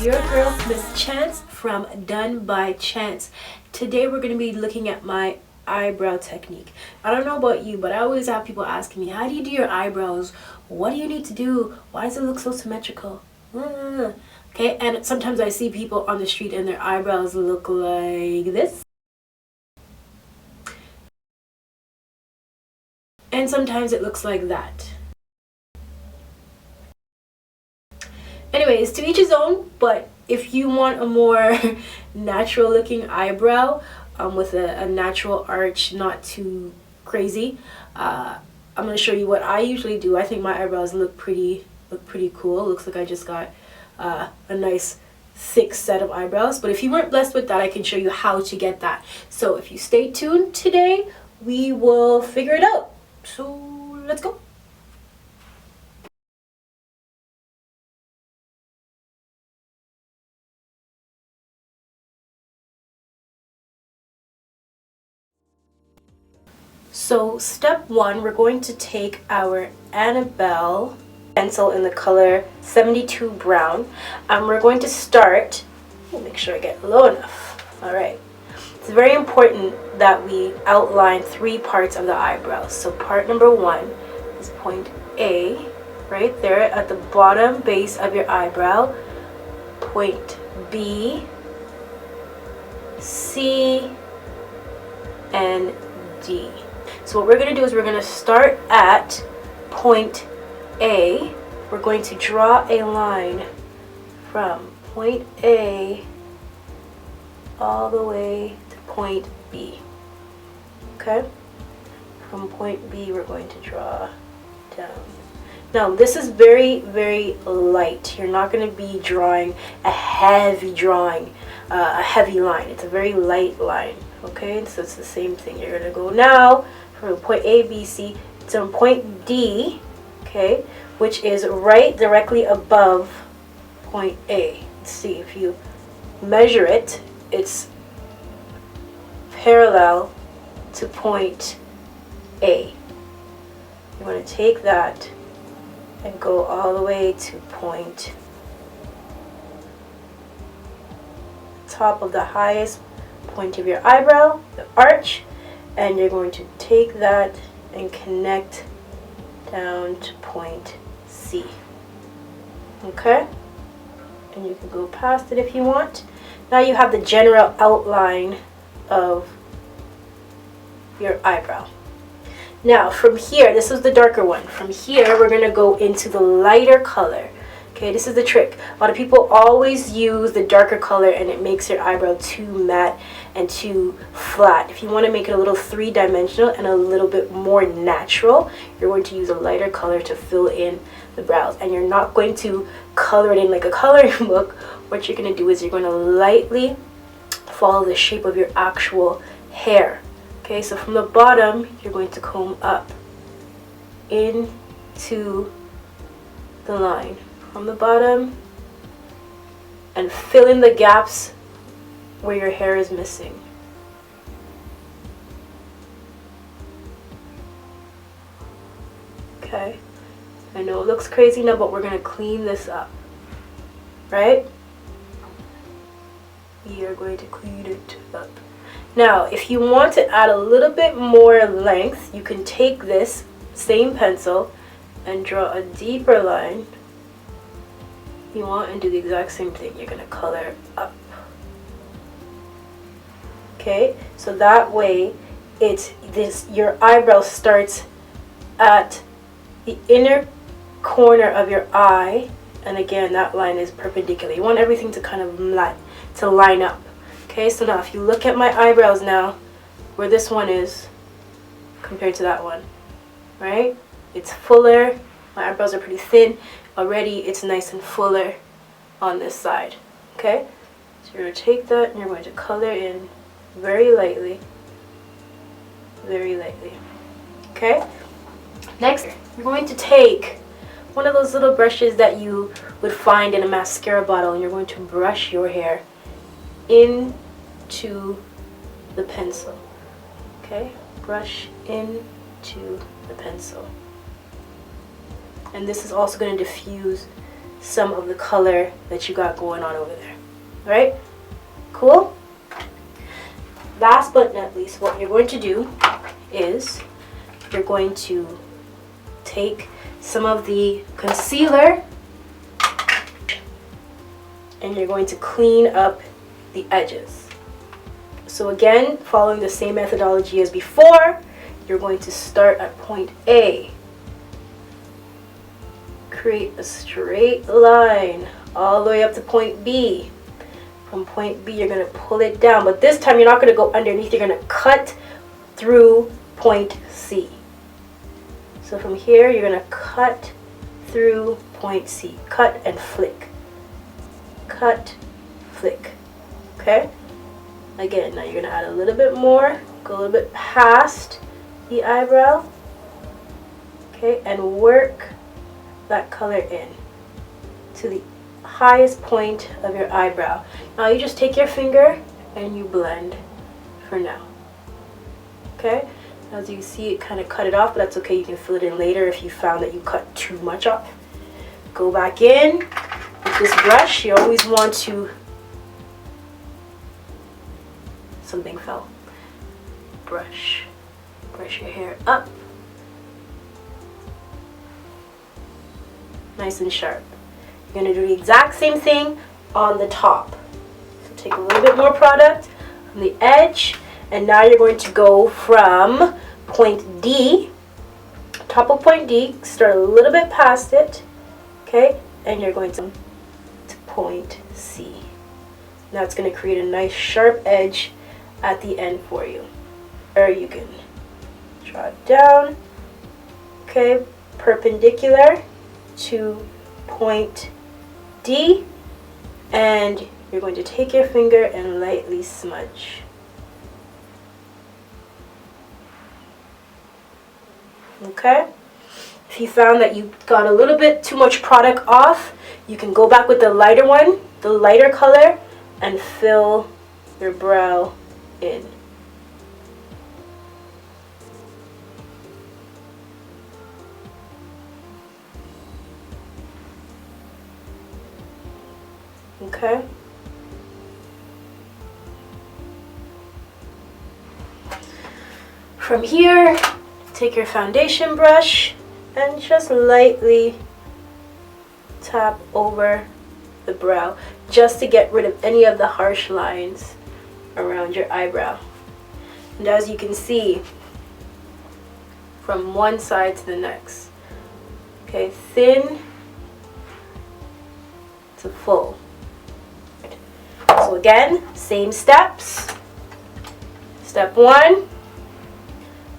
your girl, Miss Chance from Done by Chance. Today we're going to be looking at my eyebrow technique. I don't know about you, but I always have people asking me, how do you do your eyebrows? What do you need to do? Why does it look so symmetrical? Okay, and sometimes I see people on the street and their eyebrows look like this. And sometimes it looks like that. Anyways, to each his own, but if you want a more natural looking eyebrow with a natural arch, not too crazy, I'm going to show you what I usually do. I think my eyebrows look pretty cool. Looks like I just got a nice thick set of eyebrows. But if you weren't blessed with that, I can show you how to get that. So if you stay tuned today, we will figure it out. So let's go. So step one, we're going to take our Annabelle pencil in the color 72 brown. We're going to start, make sure I get low enough. All right. It's very important that we outline 3 parts of the eyebrows. So part number 1 is point A, right there at the bottom base of your eyebrow. Point B, C, and D. So what we're going to do is we're going to start at point A. We're going to draw a line from point A all the way to point B. Okay? From point B we're going to draw down. Now this is very, very light. You're not going to be drawing a heavy line. It's a very light line. Okay? So it's the same thing. You're going to go now from point A, B, C to point D, okay, which is right directly above point A. Let's see, if you measure it, it's parallel to point A. You want to take that and go all the way to point top of the highest point of your eyebrow, the arch, and you're going to take that and connect down to point C. Okay? And you can go past it if you want. Now you have the general outline of your eyebrow. Now from here, this is the darker one. From here, we're going to go into the lighter color. Okay, this is the trick. A lot of people always use the darker color and it makes your eyebrow too matte and too flat. If you want to make it a little 3-dimensional and a little bit more natural, you're going to use a lighter color to fill in the brows. And you're not going to color it in like a coloring book. What you're going to do is you're going to lightly follow the shape of your actual hair. Okay, so from the bottom, you're going to comb up into the line. From the bottom and fill in the gaps where your hair is missing. Okay, I know it looks crazy now, but we're going to clean this up, right? We are going to clean it up. Now, if you want to add a little bit more length, you can take this same pencil and draw a deeper line. You want and do the exact same thing. You're going to color up. Okay, so that way your eyebrow starts at the inner corner of your eye, and again that line is perpendicular. You want everything to kind of line up. Okay, so now if you look at my eyebrows now, where this one is compared to that one, right? It's fuller. My eyebrows are pretty thin. Already it's nice and fuller on this side. Okay, so you're going to take that and you're going to color in very lightly. Okay, next you're going to take one of those little brushes that you would find in a mascara bottle, and you're going to brush your hair into the pencil. Okay, brush into the pencil. And this is also going to diffuse some of the color that you got going on over there. All right? Cool? Last but not least, what you're going to do is you're going to take some of the concealer and you're going to clean up the edges. So again, following the same methodology as before, you're going to start at point A. Create a straight line all the way up to point B. From point B, you're going to pull it down, but this time you're not going to go underneath, you're going to cut through point C. So from here, you're going to cut through point C. Cut and flick. Cut, flick. Okay? Again, now you're going to add a little bit more, go a little bit past the eyebrow. Okay, and work that color in to the highest point of your eyebrow. Now you just take your finger and you blend for now. Okay? As you see, it kind of cut it off, but that's okay. You can fill it in later if you found that you cut too much off. Go back in with this brush. You always want to... Something fell. Brush. Brush your hair up. Nice and sharp. You're going to do the exact same thing on the top. So take a little bit more product on the edge, and now you're going to go from point D, top of point D, start a little bit past it, okay, and you're going to point C. Now it's going to create a nice sharp edge at the end for you. Or you can draw it down, okay, perpendicular to point D, and you're going to take your finger and lightly smudge. Okay? If you found that you got a little bit too much product off, you can go back with the lighter one, the lighter color, and fill your brow in. Okay? From here, take your foundation brush and just lightly tap over the brow just to get rid of any of the harsh lines around your eyebrow. And as you can see, from one side to the next, okay, thin to full. So again, same steps. Step 1,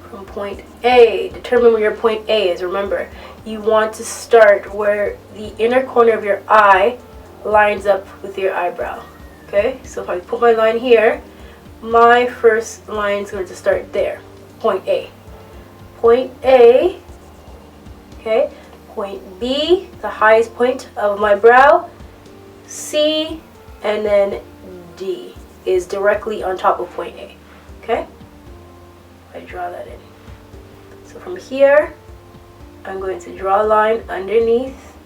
from point A, determine where your point A is. Remember, you want to start where the inner corner of your eye lines up with your eyebrow. Okay, so if I put my line here, my first line is going to start there, point A. Point A, okay, point B, the highest point of my brow, C, and then D is directly on top of point A. Okay, I draw that in. So from here, I'm going to draw a line underneath,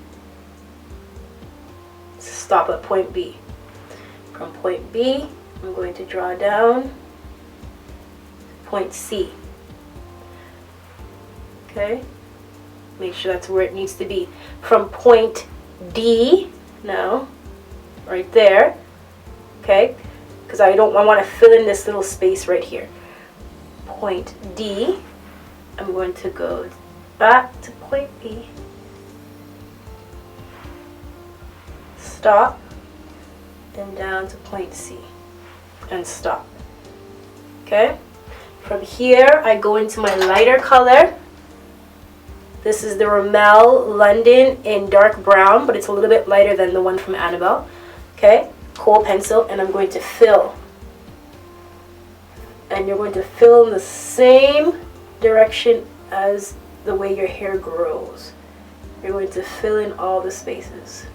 stop at point B. From point B, I'm going to draw down point C. Okay, make sure that's where it needs to be. From point D, now, right there, okay, because I want to fill in this little space right here. Point D, I'm going to go back to point B, stop, and down to point C, and stop. Okay, from here I go into my lighter color. This is the Rimmel London in dark brown, but it's a little bit lighter than the one from Annabelle. Okay, kohl pencil, and I'm going to fill. And you're going to fill in the same direction as the way your hair grows. You're going to fill in all the spaces.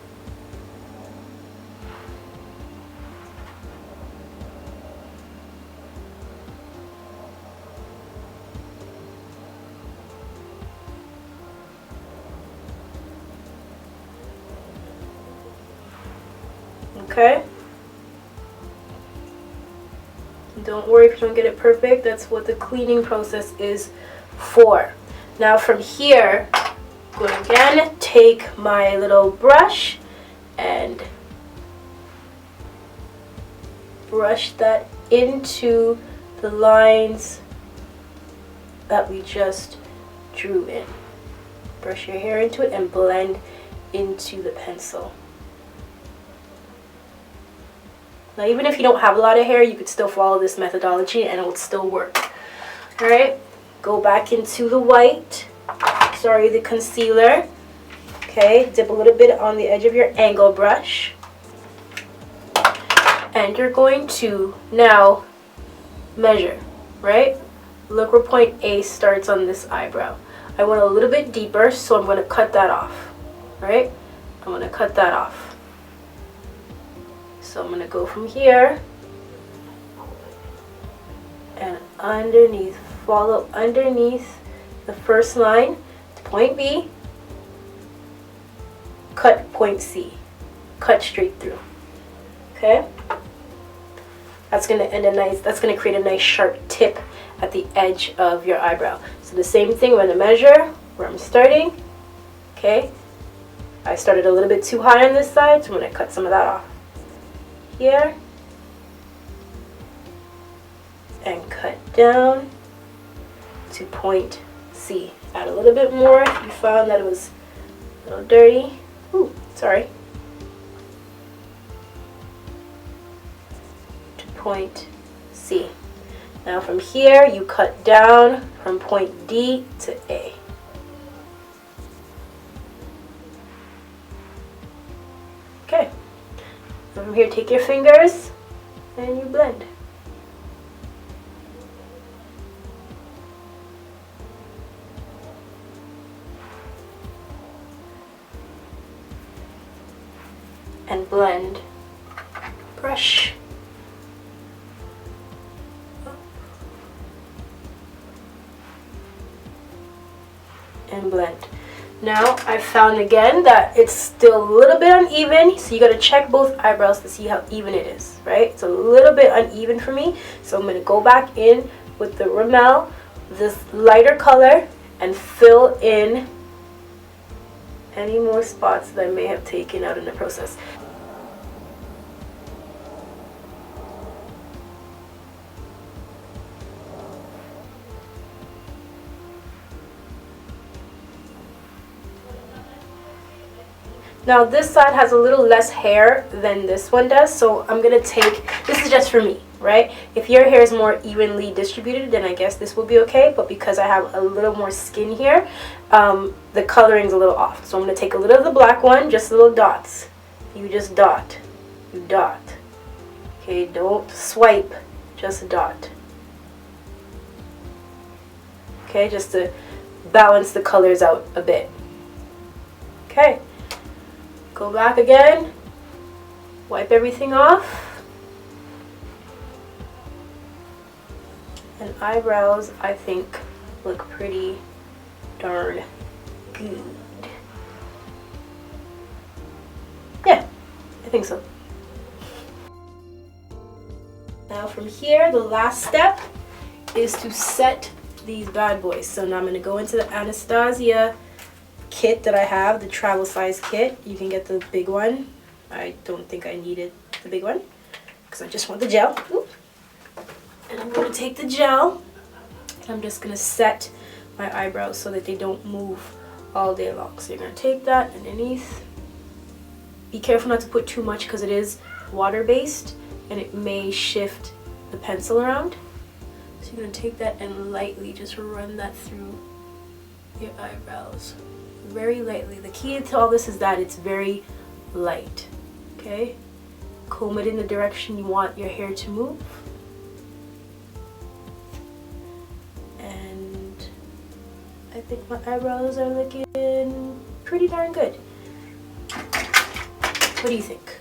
Okay? Don't worry if you don't get it perfect. That's what the cleaning process is for. Now from here, I'm going to again take my little brush and brush that into the lines that we just drew in. Brush your hair into it and blend into the pencil. Now even if you don't have a lot of hair, you could still follow this methodology and it will still work. Alright, go back into the white, the concealer. Okay, dip a little bit on the edge of your angle brush. And you're going to now measure, right? Look where point A starts on this eyebrow. I went a little bit deeper, so I'm going to cut that off, right? I'm going to cut that off. So I'm going to go from here and underneath, follow underneath the first line to point B, cut point C, cut straight through. Okay? That's going to create a nice sharp tip at the edge of your eyebrow. So the same thing, I'm going to measure where I'm starting. Okay? I started a little bit too high on this side, so I'm going to cut some of that off. Here and cut down to point C. Add a little bit more if you found that it was a little dirty. Ooh, sorry. To point C. Now from here you cut down from point D to A. Okay. From here, take your fingers and you blend. And blend. Brush. And blend. Now I found again that it's still a little bit uneven, so you got to check both eyebrows to see how even it is, right? It's a little bit uneven for me, so I'm going to go back in with the Rimmel, this lighter color, and fill in any more spots that I may have taken out in the process. Now this side has a little less hair than this one does, so I'm going to take, this is just for me, right? If your hair is more evenly distributed, then I guess this will be okay, but because I have a little more skin here, the coloring's a little off. So I'm going to take a little of the black one, just little dots. You just dot. You dot. Okay, don't swipe, just dot. Okay, just to balance the colors out a bit. Okay. Go back again, wipe everything off, and eyebrows I think look pretty darn good. Yeah, I think so. Now from here, the last step is to set these bad boys. So now I'm going to go into the Anastasia kit that I have, the travel size kit. You can get the big one. I don't think I needed the big one because I just want the gel. Ooh. And I'm going to take the gel and I'm just going to set my eyebrows so that they don't move all day long. So you're going to take that underneath. Be careful not to put too much because it is water based and it may shift the pencil around. So you're going to take that and lightly just run that through your eyebrows. Very lightly. The key to all this is that it's very light. Okay? Comb it in the direction you want your hair to move. And I think my eyebrows are looking pretty darn good. What do you think?